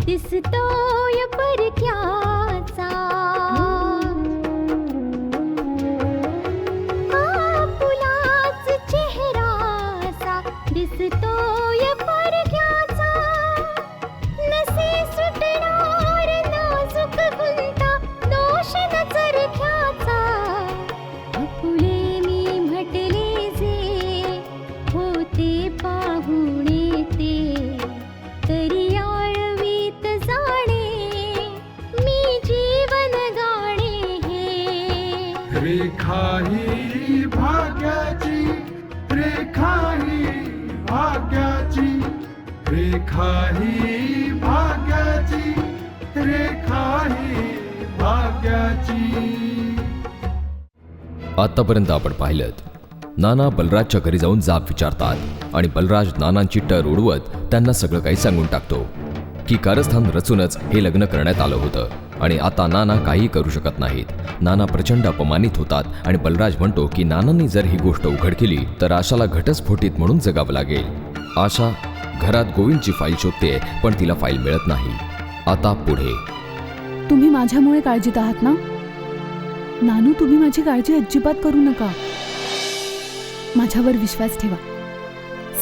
दिसतोय परक्याचा, फुलाच चेहराचा दिसतोय परक्याचा, नसे सुटणार नाजूक गुंता दोष न चरख्याचा, फुले मी म्हटले जे होते पाहुणे ते, तरी रेखा ही भाग्याची, रेखा ही भाग्याची, रेखा ही भाग्याची, रेखा ही भाग्याची. आतापर्यंत आपण पाहिलं नाना बलराजच्या घरी जाऊन जाब विचारतात आणि बलराज नानांची टर उडवत त्यांना सगळं काही सांगून टाकतो की कारस्थान रचूनच हे लग्न करण्यात आलं होतं आणि आता नाना काही करू शकत नाहीत. नाना प्रचंड अपमानित होतात आणि बलराज म्हणतो की नानांनी जर ही गोष्ट उघड केली तर आशाला घटस्फोटित म्हणून जगावं लागेल. आशा घरात गोविंदची फाईल शोधते पण तिला फाईल मिळत नाही. आता पुढे. तुम्ही माझ्यामुळे काळजीत आहात ना नानू, तुम्ही माझी काळजी अजिबात करू नका. माझ्यावर विश्वास ठेवा,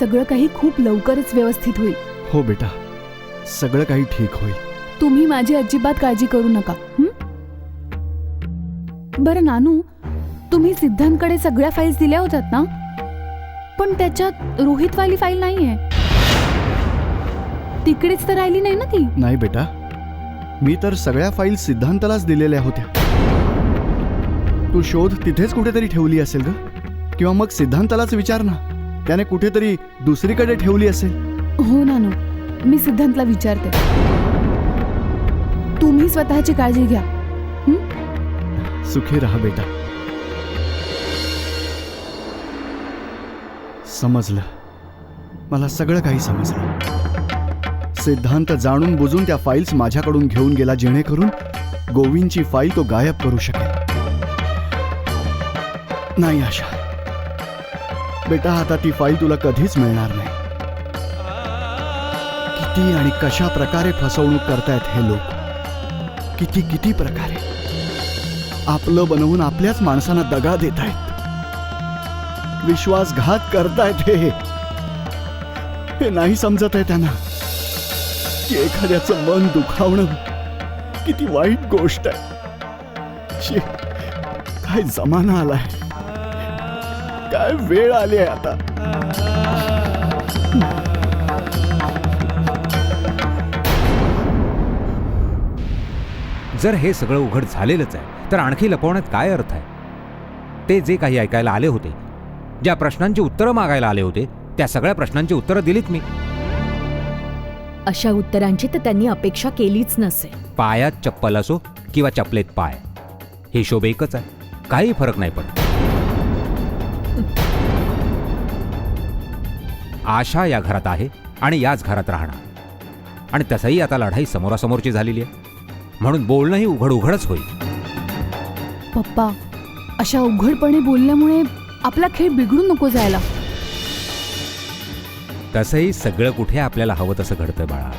सगळं काही खूप लवकरच व्यवस्थित होईल. हो बेटा, सगळं काही ठीक होईल. तुम्ही माझी अजिबात काळजी करू नका. बरं नानू, तुम्ही सिद्धांतकडे सगळ्या फाईल्स दिल्या होत्यात ना, पण त्याच्यात रोहितवाली फाईल नाहीये. तिकडेच तर राहिली नाही ना ती? नाही बेटा, मी तर सगळ्या फाईल सिद्धांतालाच दिलेल्या होत्या. तू शोध तिथेच कुठेतरी ठेवली असेल ग, किंवा मग सिद्धांतालाच विचार ना, त्याने कुठेतरी दुसरीकडे ठेवली असेल. हो नानू, मी सिद्धांतला विचारते. तुम्ही स्वतःची काळजी घ्या. सुखी राहा बेटा. समजलं, मला सगळं काही समजलं. सिद्धांत जाणून बुजून त्या फाईल्स माझ्याकडून घेऊन गेला जेणेकरून गोविंदची फाईल तो गायब करू शकेल. नाही आशा बेटा, आता ती फाईल तुला कधीच मिळणार नाही. किती आणि कशा प्रकारे फसवणूक करतायत हे लोक, किती किती प्रकारे आपलं बनवून आपल्याच माणसांना दगा देत आहेत, विश्वासघात करतायत. हे नाही समजत आहे त्यांना की एखाद्याचं मन दुखावणं किती वाईट गोष्ट आहे. काय जमाना आलाय, काय वेळ आली आहे आता. जर हे सगळं उघड झालेलंच आहे तर आणखी लपवण्यात काय अर्थ आहे? ते जे काही ऐकायला आले होते, ज्या प्रश्नांची उत्तरं मागायला आले होते, त्या सगळ्या प्रश्नांची उत्तरं दिलीत मी. अशा उत्तरांची तर त्यांनी अपेक्षा केलीच नसेल. पायात चप्पल असो किंवा चपलेत पाय, हिशोब एकच आहे, काही फरक नाही पडत. आशा या घरात आहे आणि याच घरात राहणार, आणि तसंही आता लढाई समोरासमोरची झालेली आहे, म्हणून बोलणंही उघड उघडच होईल. पप्पा, अशा उघडपणे बोलल्यामुळे आपला खेळ बिघडू नको जायला. तसंही सगळं कुठे आपल्याला हवं तसं घडतं बाळा.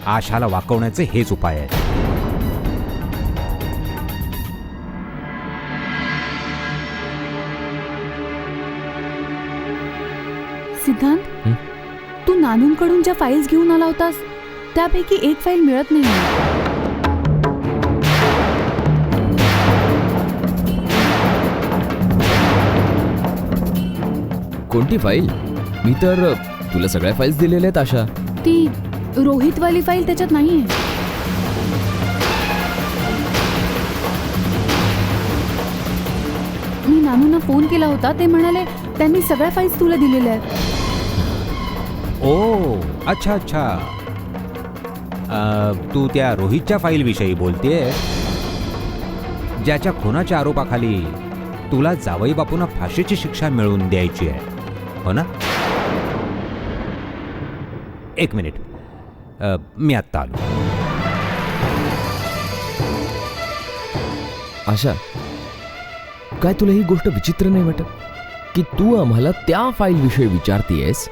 आशाला वाकवण्याचे हेच उपाय आहेत. सिद्धांत, तू नानूंकडून ज्या फाईल्स घेऊन आला होतास त्यापैकी एक फाईल मिळत नाही. कोणती फाईल? मी तर तुला सगळ्या फाईल्स दिलेल्या आहेत आशा. ती रोहितवाली फाईल त्याच्यात नाहीये. मी नानूंना फोन केला होता, ते म्हणाले त्यांनी सगळ्या फाईल्स तुला दिलेल्या आहेत. ओ अच्छा अच्छा. तू त्या रोहितच्या फाईलविषयी बोलतेय, ज्याच्या खुनाच्या आरोपाखाली तुला जावई बापूंना फाशीची शिक्षा मिळवून द्यायची आहे, हो ना? एक मिनिट, मी आत्ता आलो. आशा, काय तुला ही गोष्ट विचित्र नाही वाटत की तू आम्हाला त्या फाईल विषयी विचारतीयस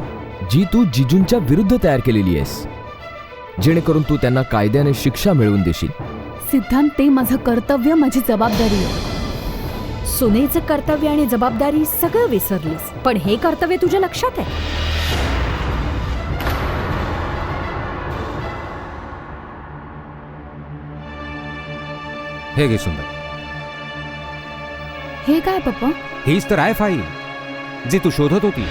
जी तू जिजूंच्या विरुद्ध तयार केलेली आहेस, जेणेकरून तू त्यांना कायद्याने शिक्षा मिळवून देशील? सिद्धांत, ते माझं कर्तव्य, माझी जबाबदारी आहे. सुनेचं कर्तव्य आणि जबाबदारी सगळं विसरलीस, पण हे कर्तव्य तुझ्या लक्षात आहे. हे घे सुंदर. हे काय पप्पा? हीच तर आहे फाईल जी तू शोधत होती.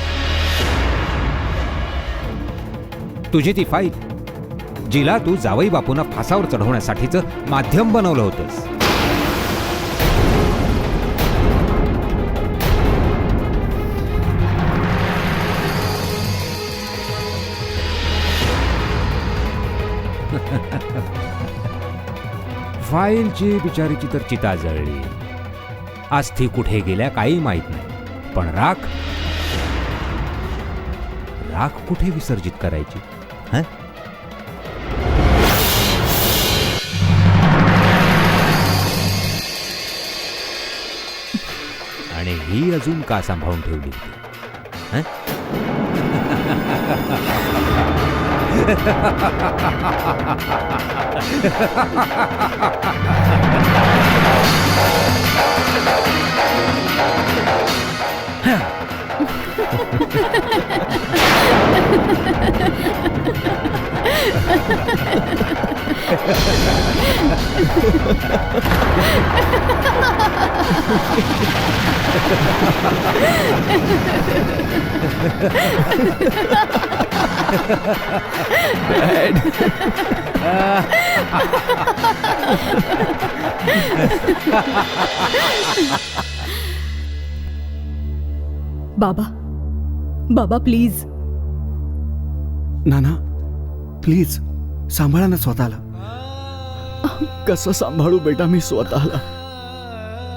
तुझी ती फाईल जिला तू जावई बापूंना फासावर चढवण्यासाठीचं माध्यम बनवलं होतंस. फाईलची बिचारीची तर चिता जळली. अस्थी कुठे गेल्या काही माहित नाही, पण राख कुठे विसर्जित करायची? हं? आणि ही अजून का सांभाळून ठेवली होती? हं? बाबा, बाबा प्लीज. नाना प्लीज सांभाळा ना स्वतःला. कसं सांभाळू बेटा मी स्वतःला?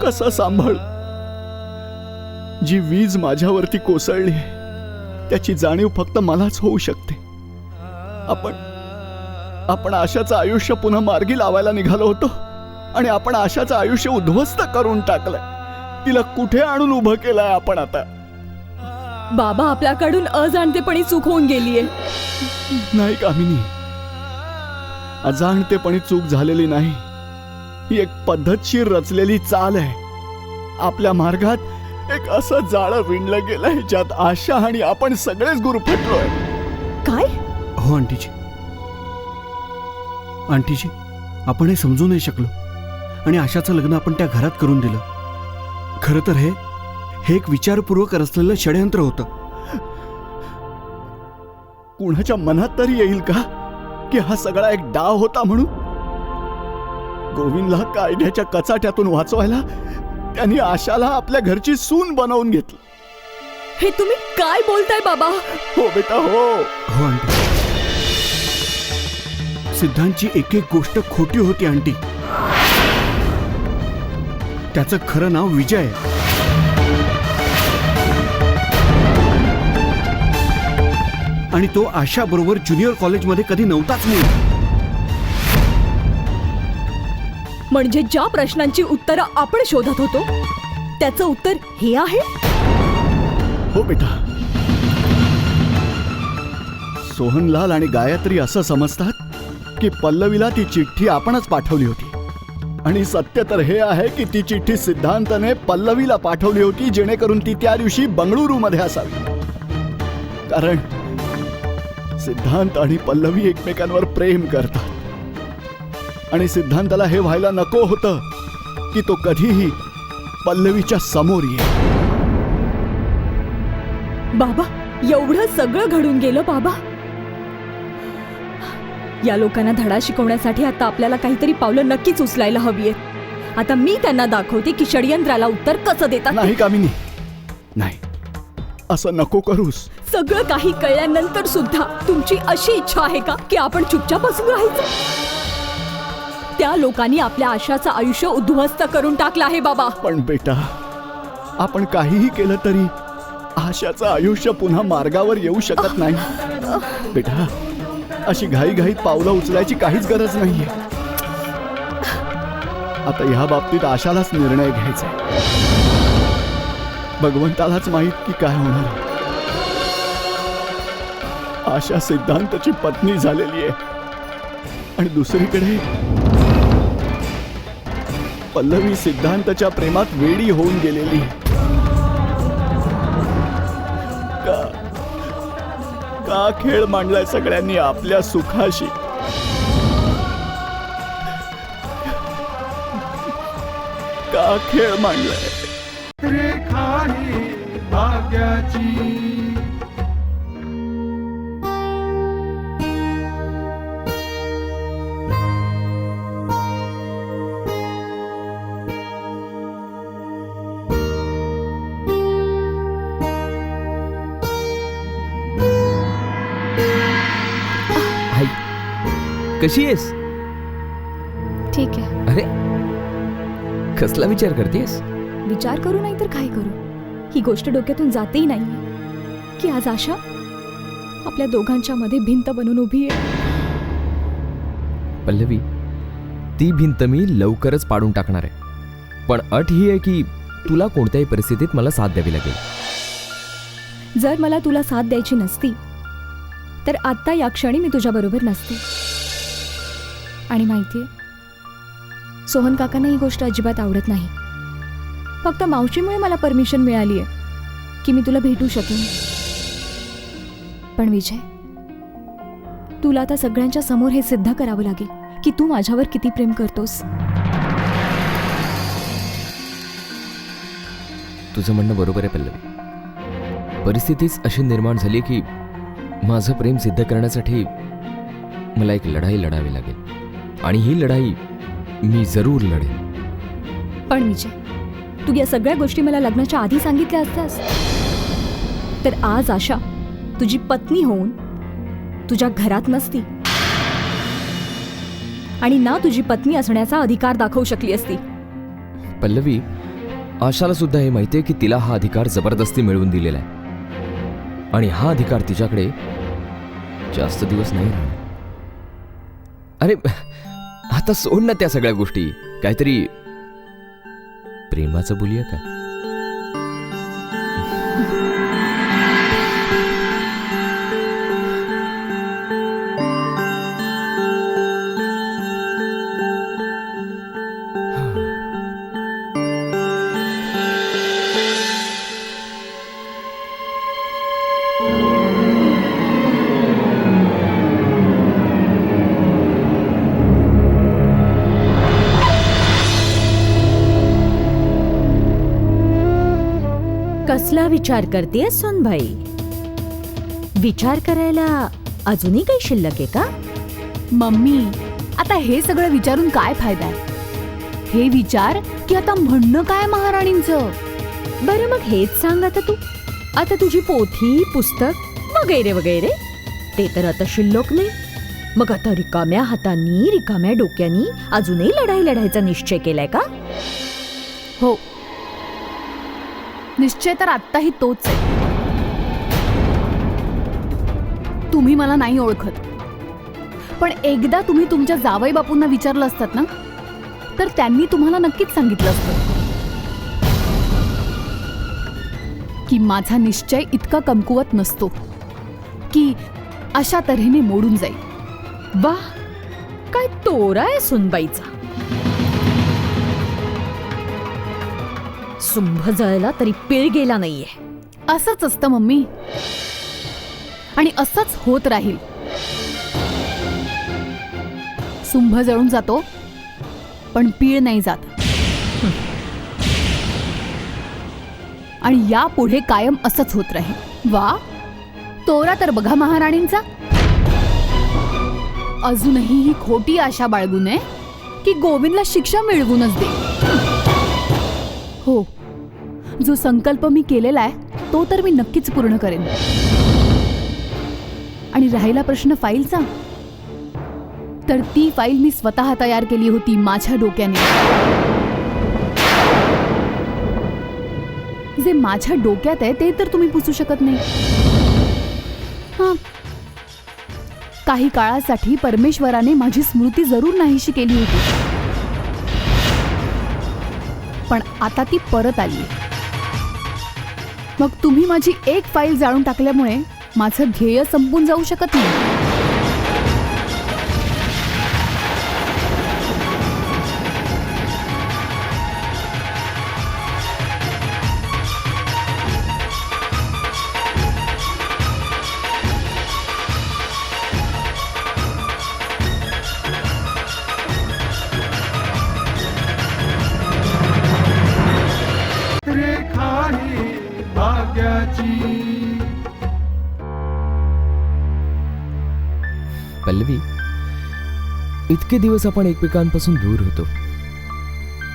कसं सांभाळू? जी वीज माझ्यावरती कोसळली त्याची जाणीव फक्त मलाच होऊ शकते. आपण आशाचं आयुष्य पुन्हा मार्गी लावायला निघालो होतो आणि आपण आशाचं आयुष्य उद्ध्वस्त करून टाकलंय. तिला कुठे आणून उभं केलंय आपण आता? बाबा, आपल्याकडून अजाणतेपणी चूक होऊन गेलीये. नाही कामिनी, अजाणतेपणी चूक झालेली नाही. ही एक पद्धतशीर रचलेली चाल आहे. आपल्या मार्गात एक असं जाळं विणलं गेलंय ज्यात आशा आणि आपण सगळेच गुरफटलोय. काय? हो आंटीजी, आपण हे समजू नाही शकलो आणि आशाचं लग्न आपण त्या घरात करून दिलं. खरं तर हे एक विचारपूर्वक रचलेलं षडयंत्र होतं. कुणाच्या मनात तरी येईल का की हा सगळा एक डाव होता म्हणून? गोविंदला कायद्याच्या कचाट्यातून वाचवायला त्यांनी आशाला आपल्या घरची सून बनवून घेतलं. हे तुम्ही काय बोलताय बाबा? हो बेटा, हो आंटी. सिद्धांतची एक एक गोष्ट खोटी होती आंटी. त्याचं खरं नाव विजय आहे. आणि तो आशा बरोबर ज्युनियर कॉलेजमध्ये कधी नव्हताच नाही. म्हणजे ज्या प्रश्नांची उत्तरं आपण शोधत होतो त्याचं उत्तर हे आहे? हो बेटा. सोहनलाल आणि गायत्री असं समजतात की पल्लवीला ती चिठ्ठी आपणच पाठवली होती. आणि सत्य तर हे आहे की ती चिठ्ठी सिद्धांतने पल्लवीला पाठवली होती जेणेकरून ती त्या दिवशी बंगळुरूमध्ये असावी. कारण सिद्धांत आणि पल्लवी एकमेकांवर प्रेम करतात आणि सिद्धांताला हे व्हायला नको होतं की तो कधीही पल्लवीच्या समोर येईल. बाबा, एवढं सगळं घडून गेलं बाबा. या लोकांना धडा शिकवण्यासाठी आता आपल्याला काहीतरी पावलं नक्कीच उचलायला हवी आहेत. आता मी त्यांना दाखवते की षडयंत्राला उत्तर कसं देतात. नाही कामिनी, नाही, असं नको करूस. सगळं काही कळल्यानंतर सुद्धा तुमची अशी इच्छा आहे का की आपण चुपचाप बसून राहायचं? त्या लोकांनी आपल्या आशाचं आयुष्य उद्ध्वस्त करून टाकलं आहे बाबा. पण बेटा, आपण काहीही केलं तरी आशाचं आयुष्य पुन्हा मार्गावर येऊ शकत नाही. बेटा, अशी घाईघाईत पावलं उचलायची काहीच गरज नाहीये. आता ह्या बाबतीत आशालाच निर्णय घ्यायचा. भगवंतालाच माहित की काय होणार. आशा सिद्धांतची पत्नी झालेली आहे आणि दुसरीकडे पल्लवी सिद्धांतच्या प्रेमात वेडी होऊन गेलेली. का खेळ मांडलाय सगळ्यांनी आपल्या सुखाशी? का खेळ मांडलाय? रेखा ही भाग्याची. कशी आहेस? ठीक आहे. अरे, कसला विचार करतेस? विचार करू नाही तर काय करू, ही गोष्ट डोक्यातून जातेही नाही की आज आशा आपल्या दोघांच्या मध्ये भिंत बनून उभी आहे. पल्लवी, ती भिंत मी लवकरच पाडून टाकणार आहे, पण अट ही आहे की तुला कोणत्याही परिस्थितीत मला साथ द्यावी लागेल. जर मला तुला साथ द्यायची नसती तर आत्ता या क्षणी मी तुझ्याबरोबर नसते. आणि माहितीये, सोहन काकांना ही गोष्ट अजिबात आवडत नाही. फक्त मावशीमुळे मला परमिशन मिळाली आहे की मी तुला भेटू शकेन. पण विजय, तुला आता सगळ्यांच्या समोर हे सिद्ध करावं लागेल की तू माझ्यावर किती प्रेम करतोस. तुझं म्हणणं बरोबर आहे पल्लवी. परिस्थितीच अशी निर्माण झाली की माझं प्रेम सिद्ध करण्यासाठी मला एक लढाई लढावी लागेल, आणि ही लढाई मी जरूर लढेन. पण विजय, तू या सगळ्या गोष्टी मला लग्नाच्या आधी सांगितल्या असत्यास तर आज आशा तुझी पत्नी होऊन तुझ्या घरात नसती आणि ना तुझी पत्नी असण्याचा अधिकार दाखवू शकली असती. पल्लवी, आशाला सुद्धा हे माहिती आहे की तिला हा अधिकार जबरदस्ती मिळवून दिलेला आहे, आणि हा अधिकार तिच्याकडे जास्त दिवस नाही राहणार. अरे, आता सोड ना त्या सगळ्या गोष्टी, काहीतरी प्रेमाचं बोलूया का? कसला विचार करतेय सोनबाई? विचार करायला अजूनही काही शिल्लक आहे का? मम्मी, आता हे सगळं विचारून काय फायदा आहे? हे विचार की आता म्हणणं काय महाराणींचं? बरं, मग हेच सांग आता तू. आता तुझी पोथी, पुस्तक वगैरे वगैरे ते तर आता शिल्लक नाही. मग आता रिकाम्या हातांनी, रिकाम्या डोक्यानी अजूनही लढाई लढायचा निश्चय केलाय का? हो, निश्चय तर आत्ताही तोच आहे. तुम्ही मला नाही ओळखत, पण एकदा तुम्ही तुमच्या जावई बापूंना विचारलं असतात ना, तर त्यांनी तुम्हाला नक्कीच सांगितलं असतं की माझा निश्चय इतका कमकुवत नसतो की अशा तऱ्हेने मोडून जाईल. वाह, काय तोरा आहे सुनबाईचा. सुंभ जळला तरी पीळ गेला नाहीये. असंच असतं मम्मी, आणि असंच होत राहील. सुंभ जळून जातो पण पीळ नाही जात. आणि यापुढे कायम असंच होत राहील. वा, तोरा तर बघा महाराणींचा. अजूनही ही खोटी आशा बाळगू नये की गोविंदला शिक्षा मिळवूनच दे. हो, जो संकल्प मी केलेला आहे तो तर मी नक्कीच पूर्ण करेन. आणि राहिला प्रश्न फाईलचा, तर ती फाईल मी स्वतः तयार केली होती माझ्या डोक्याने. जे माझ्या डोक्यात आहे ते तर तुम्ही पुसू शकत नाही. हां, काही काळासाठी परमेश्वराने माझी स्मृती जरूर नाहीशी केली होती, पण आता ती परत आली. मग तुम्ही माझी एक फाईल जाळून टाकल्यामुळे माझं ध्येय संपून जाऊ शकत नाही. रेखा ही भाग्याची. पल्लवी, इतके दिवस आपण एकमेकांपासून दूर होतो,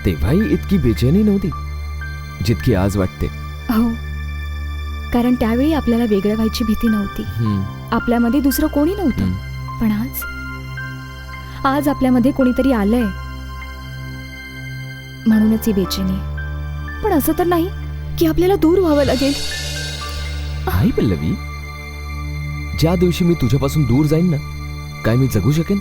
तेव्हाही इतकी बेचैनी नव्हती जितकी आज वाटते. हो, कारण त्यावेळी आपल्याला वेगळं व्हायची भीती नव्हती. आपल्यामध्ये दुसरं कोणी नव्हतं. पण आज आपल्यामध्ये कोणीतरी आलंय म्हणूनच ही बेचैनी. पण असं तर नाही की आपल्याला दूर व्हावं लागेल. नाही पल्लवी, ज्या दिवशी मी तुझ्यापासून दूर जाईन ना, काय मी जगू शकेन?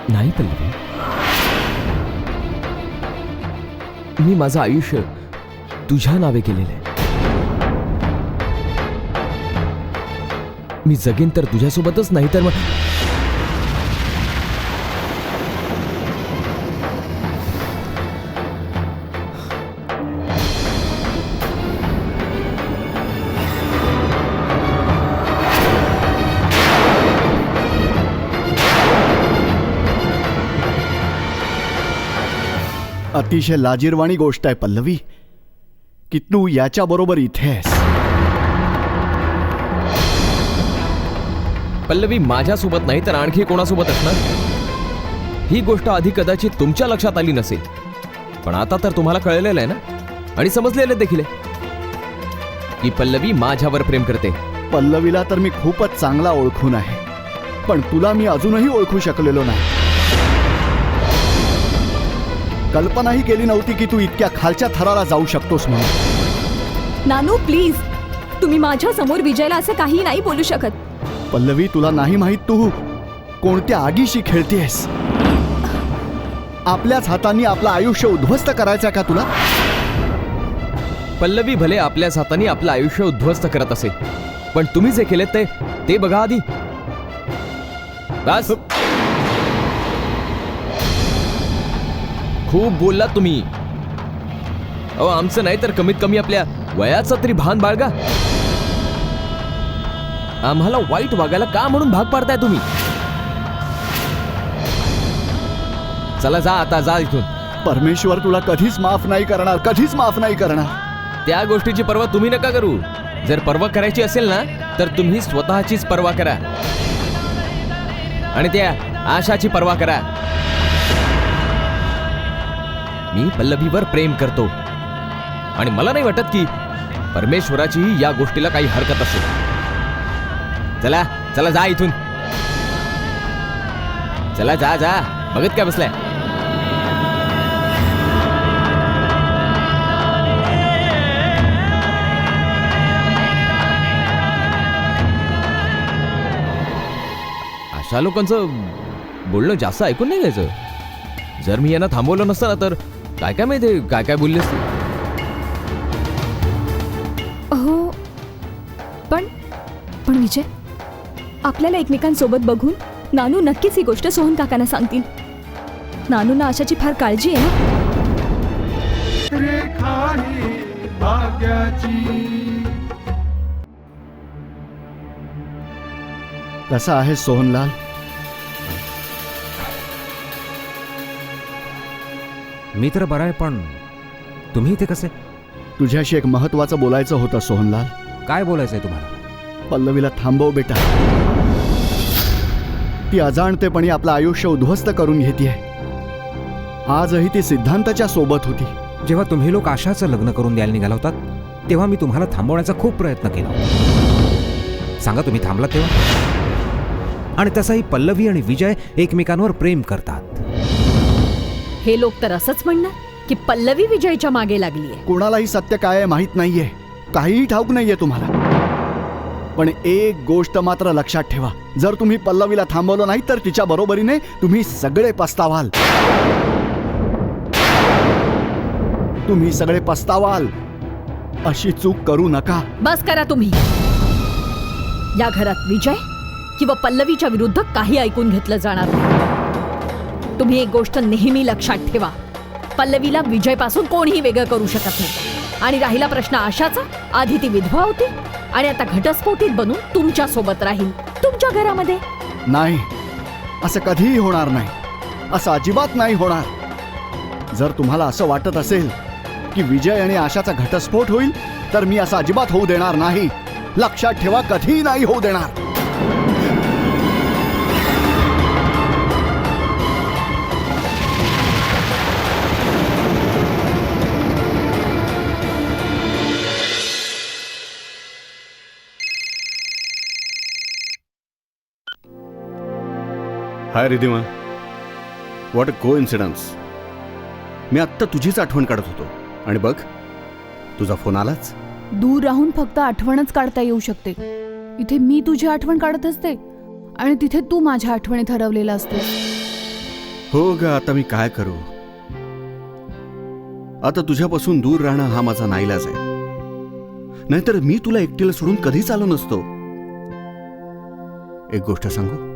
नाही पल्लवी, मी माझं आयुष्य तुझ्या नावे केलेलं आहे. मी जगेन तर तुझ्यासोबतच, नाही तर मग अतिशय लाजिरवाणी गोष्ट आहे पल्लवी की तू याच्या बरोबर इथे आहेस. पल्लवी माझ्यासोबत नाही तर आणखी कोणासोबत असणार? ही गोष्ट आधी कदाचित तुमच्या लक्षात आली नसेल, पण आता तर तुम्हाला कळलेलं आहे ना, आणि समजलेलं देखील आहे की पल्लवी माझ्यावर प्रेम करते. पल्लवीला तर मी खूपच चांगला ओळखून आहे, पण तुला मी अजूनही ओळखू शकलेलो नाही. कल्पनाही केली नव्हती की तू इतक्या खालच्या थराला जाऊ शकतोस म्हणून. नानू प्लीज, तुम्ही माझ्या समोर विजयला असं काही नाही बोलू शकत. पल्लवी, तुला नाही माहित तू कोणत्या आगीशी खेळतेस. आपल्याच हातांनी आपलं आयुष्य उद्ध्वस्त करायचं का तुला? पल्लवी भले आपल्याच हाताने आपलं आयुष्य उद्ध्वस्त करत असेल, पण तुम्ही जे केलेत ते बघा आधी. बस, खूप बोललात तुम्ही. अहो, आमचं नाही तर कमीत कमी आपल्या वयाचं तरी भान बाळगा. आम्हाला वाईट वागायला का म्हणून भाग पाडताय तुम्ही? चला जा, आता जा इथून. परमेश्वर तुला कधीच माफ नाही करणार, कधीच माफ नाही करणार. त्या गोष्टीची पर्वा तुम्ही नका करू. जर पर्वा करायची असेल ना, तर तुम्ही स्वतःचीच पर्वा करा आणि त्या आशाची पर्वा करा. मी पल्लवीवर प्रेम करतो आणि मला नाही वाटत की परमेश्वराचीही या गोष्टीला काही हरकत असेल. चला चला, जा इथून. चला जा जा, बघत काय बसलाय? अशा लोकांचं बोलणं जास्त ऐकून नाही घ्यायचं. जर मी यांना थांबवलं नसतं ना, तर काय काय माहिती काय काय बोलले असते. हो, पण विजय, आपल्याला एकमेकांसोबत बघून नानू नक्कीच ही गोष्ट सोहन काकांना सांगतील. नानूंना आशाची फार काळजी आहे ना. रेखा ही भाग्याची. कसा आहे सोहनलाल? मी तर बरा आहे, पण तुम्ही इथे कसे? तुझ्याशी एक महत्वाचं बोलायचं होतं सोहनलाल. काय बोलायचंय तुम्हाला? पल्लवीला थांबव बेटा. ती अजाणतेपणी आपलं आयुष्य उद्ध्वस्त करून घेतीये. आजही ती सिद्धांताच्या सोबत होती. जेव्हा तुम्ही लोक आशाचं लग्न करून द्यायला निघाला होतात, तेव्हा मी तुम्हाला थांबवण्याचा खूप प्रयत्न केला होता. सांगा, तुम्ही थांबलात तेव्हा? आणि तसंही पल्लवी आणि विजय एकमेकांवर प्रेम करतात. हे लोक तर असंच म्हणणार की पल्लवी विजयच्या मागे लागलीये. कोणालाही सत्य काय आहे माहीत नाहीये, काहीही ठाऊक नाहीये तुम्हाला. पण एक गोष्ट मात्र लक्षात ठेवा, जर तुम्ही पल्लवीला थांबवलं नाही तर तिच्या बरोबरीने तुम्ही सगळे पस्तावाल. तुम्ही सगळे पस्तावाल. अशी चूक करू नका. बस करा तुम्ही. या घरात विजय किंवा पल्लवीच्या विरुद्ध काही ऐकून घेतलं जाणार नाही. तुम्ही एक गोष्ट नेहमी लक्षात ठेवा, पल्लवीला विजयपासून कोणीही वेगळं करू शकत नाही. आणि राहिला प्रश्न आशाचा, आधी ती विधवा होती आणि आता घटस्फोटीत बनून तुमच्या सोबत राहील, तुमच्या घरामध्ये. नाही, असं कधीही होणार नाही. असं अजिबात नाही होणार. जर तुम्हाला असं वाटत असेल की विजय आणि आशाचा घटस्फोट होईल, तर मी असं अजिबात होऊ देणार नाही. लक्षात ठेवा, कधीही नाही होऊ देणार. हाय रिधिमा, व्हॉट अ कोइन्सिडन्स. मी आत्ता तुझीच आठवण काढत होतो आणि बघ, तुझा फोन आलाच. दूर राहून फक्त आठवणच काढता येऊ शकते. इथे मी तुझी आठवण काढत असते आणि तिथे तू माझ्या आठवणीत हरवलेला असतेस. हो ग, आता मी काय करू. आता तुझ्यापासून दूर राहणं हा माझा नाईलाज आहे. नाहीतर मी तुला एकटीला सोडून कधीच आलो नसतो. एक गोष्ट सांगू,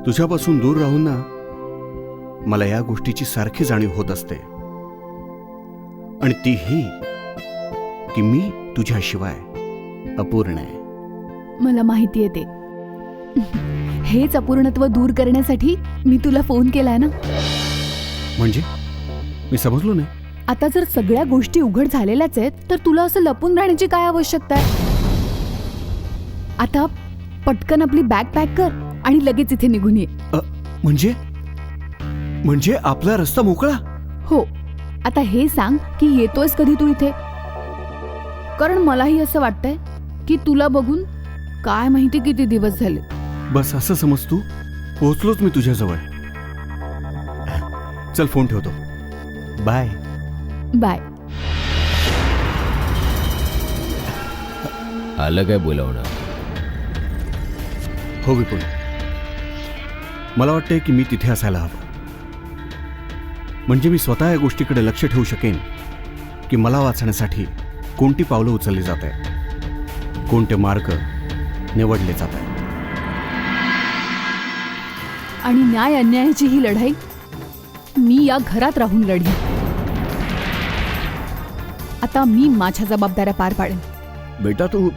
तुझ्यापासून दूर राहून ना मला या गोष्टीची सारखी जाणीव होत असते, आणि ती ही की मी तुझ्याशिवाय अपूर्ण आहे. मला माहितीये ते. हेच अपूर्णत्व दूर करण्यासाठी मी तुला फोन केलाय ना. म्हणजे मी समजलो नाही. आता जर सगळ्या गोष्टी उघड झालेल्याच आहेत, तर तुला असं लपून राहण्याची काय आवश्यकता आहे? आता पटकन आपली बॅग पॅक कर आणि लगेच इथे निघून ये. म्हणजे आपला रस्ता मोकळा? हो. आता हे सांग की येतोयस कधी तू इथे? कारण मलाही असं वाटतंय की तुला बघून काय माहिती किती दिवस झाले. बस असं समज तू, पोहोचलोच मी तुझ्याजवळ. चल, फोन ठेवतो. बाय. बाय. आलं काय बोलावणं? हो विपुल, मला वाटतंय की मी तिथे असायला हवं. म्हणजे मी स्वतः या गोष्टीकडे लक्ष ठेवू शकेन की मला वाचण्यासाठी कोणती पावलं उचलली जात आहेत, कोणते मार्ग निवडले जात आहेत. आणि न्याय अन्यायाची ही लढाई मी या घरात राहून लढली. आता मी माझ्या जबाबदाऱ्या पार पाडेन. बेटा, तू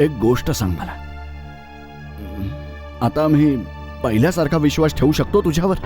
एक गोष्ट सांग मला. आता मी पहिल्यासारखा विश्वास ठेवू शकतो तुझ्यावर?